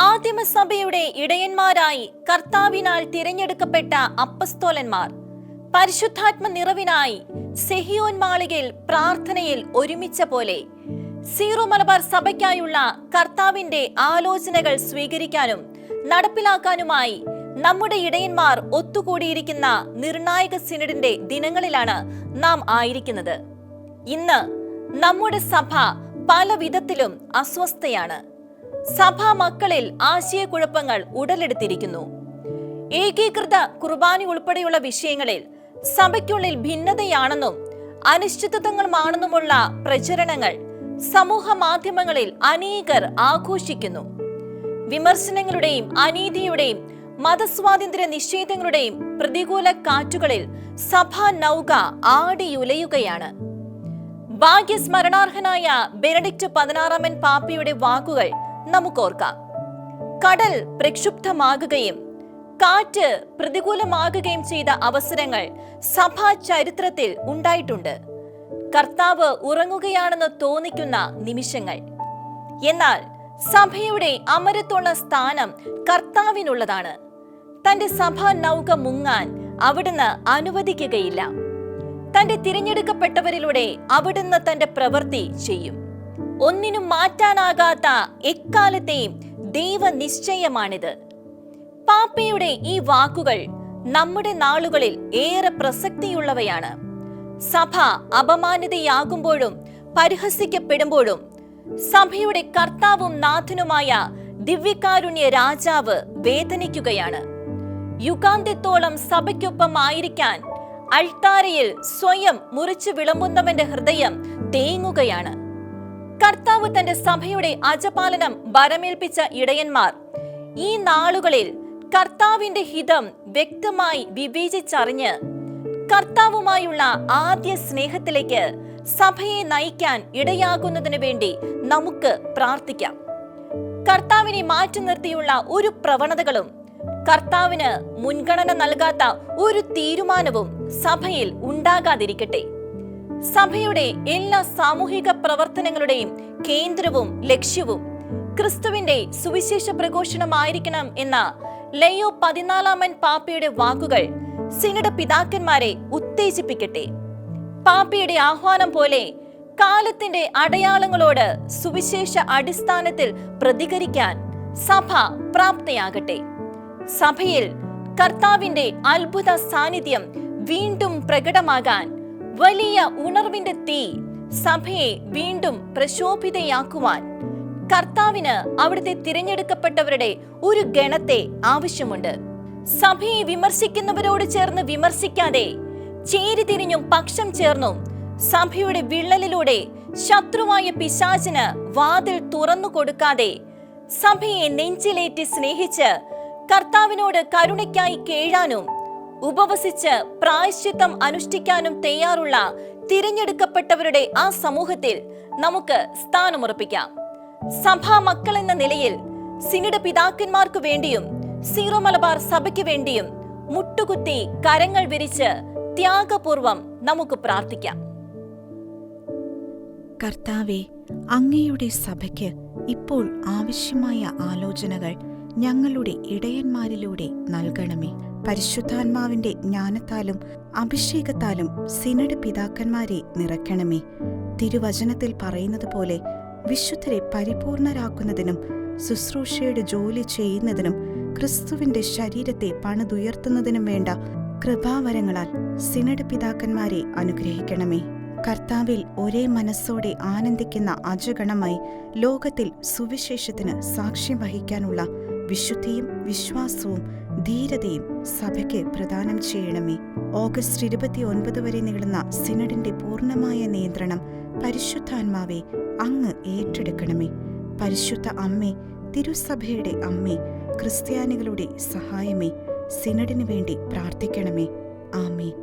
ആദിമസഭയുടെ ഇടയന്മാരായി കർത്താവിനാൽ തിരഞ്ഞെടുക്കപ്പെട്ട അപ്പസ്തോലന്മാർ പരിശുദ്ധാത്മ നിറവിനായി സെഹിയോൻ മാളികയിൽ പ്രാർത്ഥനയിൽ ഒരുമിച്ച പോലെ സീറോ മലബാർ സഭയ്ക്കായുള്ള കർത്താവിന്റെ ആലോചനകൾ സ്വീകരിക്കാനും നടപ്പിലാക്കാനുമായി നമ്മുടെ ഇടയന്മാർ ഒത്തുകൂടിയിരിക്കുന്ന നിർണായക സിനഡിന്റെ ദിനങ്ങളിലാണ് നാം ആയിരിക്കുന്നത്. ഇന്ന് നമ്മുടെ സഭ പല വിധത്തിലും അസ്വസ്ഥയാണ്. സഭാ മക്കളിൽ ആശയക്കുഴപ്പങ്ങൾ ഉടലെടുത്തിരിക്കുന്നു. ഏകീകൃത കുർബാന ഉൾപ്പെടെയുള്ള വിഷയങ്ങളിൽ സഭയ്ക്കുള്ളിൽ ഭിന്നതയാണെന്നും അനിശ്ചിതത്വങ്ങളുമാണെന്നുമുള്ള പ്രചരണങ്ങൾ സമൂഹ മാധ്യമങ്ങളിൽ അനേകർ ആഘോഷിക്കുന്നു. വിമർശനങ്ങളുടെയും അനീതിയുടെയും മതസ്വാതന്ത്ര്യ നിഷേധങ്ങളുടെയും പ്രതികൂല കാറ്റുകളിൽ സഭാ നൗക ആടിയുലയുകയാണ്. ഭാഗ്യസ്മരണാർഹനായ ബെനഡിക്ട് 16 പാപ്പയുടെ വാക്കുകൾ നമുക്കോർക്കാം. കടൽ പ്രക്ഷുബ്ധമാകുകയും കാറ്റ് പ്രതികൂലമാകുകയും ചെയ്ത അവസരങ്ങൾ സഭാ ചരിത്രത്തിൽ ഉണ്ടായിട്ടുണ്ട്. കർത്താവ് ഉറങ്ങുകയാണെന്ന് തോന്നിക്കുന്ന നിമിഷങ്ങൾ. എന്നാൽ സഭയുടെ അമരത്തുള്ള സ്ഥാനം കർത്താവിനുള്ളതാണ്. തന്റെ സഭാ നൗക മുങ്ങാൻ അവിടുന്ന് അനുവദിക്കുകയില്ല. തന്റെ തിരഞ്ഞെടുക്കപ്പെട്ടവരിലൂടെ അവിടുന്ന് തന്റെ പ്രവൃത്തി ചെയ്യും. ഒന്നിനും മാറ്റാനാകാത്ത എക്കാലത്തെയും ദൈവനിശ്ചയമാണിത്. പാപ്പയുടെ ഈ വാക്കുകൾ നമ്മുടെ നാളുകളിൽ ഏറെ പ്രസക്തിയുള്ളവയാണ്. സഭ അപമാനിതയാകുമ്പോഴും പരിഹസിക്കപ്പെടുമ്പോഴും സഭയുടെ കർത്താവും നാഥനുമായ ദിവ്യകാരുണ്യ രാജാവ് വേദനിക്കുകയാണ്. യുഗാന്ത്യത്തോളം സഭയ്ക്കൊപ്പം ആയിരിക്കാൻ അൾത്താരയിൽ സ്വയം മുറിച്ചു വിളമ്പുന്നവന്റെ ഹൃദയം തേങ്ങുകയാണ്. കർത്താവ് തന്റെ സഭയുടെ അജപാലനം ഭരമേൽപ്പിച്ച ഇടയന്മാർ ഈ നാളുകളിൽ കർത്താവിന്റെ ഹിതം വ്യക്തമായി വിവേചിച്ചറിഞ്ഞ് കർത്താവുമായുള്ള ആദ്യ സ്നേഹത്തിലേക്ക് സഭയെ നയിക്കാൻ ഇടയാകുന്നതിന് വേണ്ടി നമുക്ക് പ്രാർത്ഥിക്കാം. കർത്താവിനെ മാറ്റി നിർത്തിയുള്ള ഒരു പ്രവണതകളും കർത്താവിന് മുൻഗണന നൽകാത്ത ഒരു തീരുമാനവും സഭയിൽ ഉണ്ടാകാതിരിക്കട്ടെ. സഭയുടെ എല്ലാ സാമൂഹിക പ്രവർത്തനങ്ങളുടെയും കേന്ദ്രവും ലക്ഷ്യവും ക്രിസ്തുവിന്റെ സുവിശേഷ പ്രഘോഷണമായിരിക്കണം എന്ന ലയോ 14 പാപ്പയുടെ വാക്കുകൾ സിനഡ് പിതാക്കന്മാരെ ഉത്തേജിപ്പിക്കട്ടെ. പാപ്പയുടെ ആഹ്വാനം പോലെ കാലത്തിന്റെ അടയാളങ്ങളോട് സുവിശേഷ അടിസ്ഥാനത്തിൽ പ്രതികരിക്കാൻ സഭ പ്രാപ്തയാകട്ടെ. സഭയിൽ കർത്താവിന്റെ അത്ഭുത സാന്നിധ്യം വീണ്ടും പ്രകടമാകാൻ വലിയ ഉണർവിന്റെ തീ സഭയെ വീണ്ടും പ്രശോഭിതയാക്കുവാൻ കർത്താവിന് അവിടുത്തെ തിരഞ്ഞെടുക്കപ്പെട്ടവരുടെ ഒരു ഗണത്തെ ആവശ്യമുണ്ട്. സഭയെ വിമർശിക്കുന്നവരോട് ചേർന്ന് വിമർശിക്കാതെ ചേരിതിരിഞ്ഞും പക്ഷം ചേർന്നും സഭയുടെ വിള്ളലിലൂടെ ശത്രുവായ പിശാചിന് വാതിൽ തുറന്നു കൊടുക്കാതെ സഭയെ നെഞ്ചിലേറ്റി സ്നേഹിച്ച് കർത്താവിനോട് കരുണയ്ക്കായി കേഴാനും ഉപവസിച്ച് പ്രായശ്ചിത്തം അനുഷ്ഠിക്കാനും തയ്യാറുള്ള തിരഞ്ഞെടുക്കപ്പെട്ടവരുടെ ആ സമൂഹത്തിൽ നമുക്ക് സ്ഥാനമുറപ്പിക്കാം. സഭാ മക്കൾ എന്ന നിലയിൽ സിനഡ് പിതാക്കന്മാർക്കു വേണ്ടിയും സീറോ മലബാർ സഭയ്ക്ക് വേണ്ടിയും മുട്ടുകുത്തി കരങ്ങൾ വിരിച്ച് ത്യാഗപൂർവം നമുക്ക് പ്രാർത്ഥിക്കാം. കർത്താവേ, അങ്ങയുടെ സഭയ്ക്ക് ഇപ്പോൾ ആവശ്യമായ ആലോചനകൾ ഞങ്ങളുടെ ഇടയന്മാരിലൂടെ നൽകണമേ. പരിശുദ്ധാത്മാവിന്റെ ജ്ഞാനത്താലും അഭിഷേകത്താലും സിനഡ് പിതാക്കന്മാരെ നിറയ്ക്കണമേ. തിരുവചനത്തിൽ പറയുന്നത് പോലെ വിശുദ്ധരെ പരിപൂർണരാക്കുന്നതിനും ശുശ്രൂഷയുടെ ജോലി ചെയ്യുന്നതിനും ക്രിസ്തുവിന്റെ ശരീരത്തെ പണിതുയർത്തുന്നതിനും വേണ്ട കൃപാവരങ്ങളാൽ സിനഡ് പിതാക്കന്മാരെ അനുഗ്രഹിക്കണമേ. കർത്താവിൽ ഒരേ മനസ്സോടെ ആനന്ദിക്കുന്ന അജഗണമായി ലോകത്തിൽ സുവിശേഷത്തിന് സാക്ഷ്യം വഹിക്കാനുള്ള വിശുദ്ധിയും വിശ്വാസവും ധീരതയും സഭയ്ക്ക് പ്രദാനം ചെയ്യണമേ. ഓഗസ്റ്റ് 29 വരെ നീളുന്ന സിനഡിന്റെ പൂർണ്ണമായ നിയന്ത്രണം പരിശുദ്ധാത്മാവെ അങ്ങ് ഏറ്റെടുക്കണമേ. പരിശുദ്ധ അമ്മേ, തിരുസഭയുടെ അമ്മേ, ക്രിസ്ത്യാനികളുടെ സഹായമേ, സിനഡിനു വേണ്ടി പ്രാർത്ഥിക്കണമേ. ആമേൻ.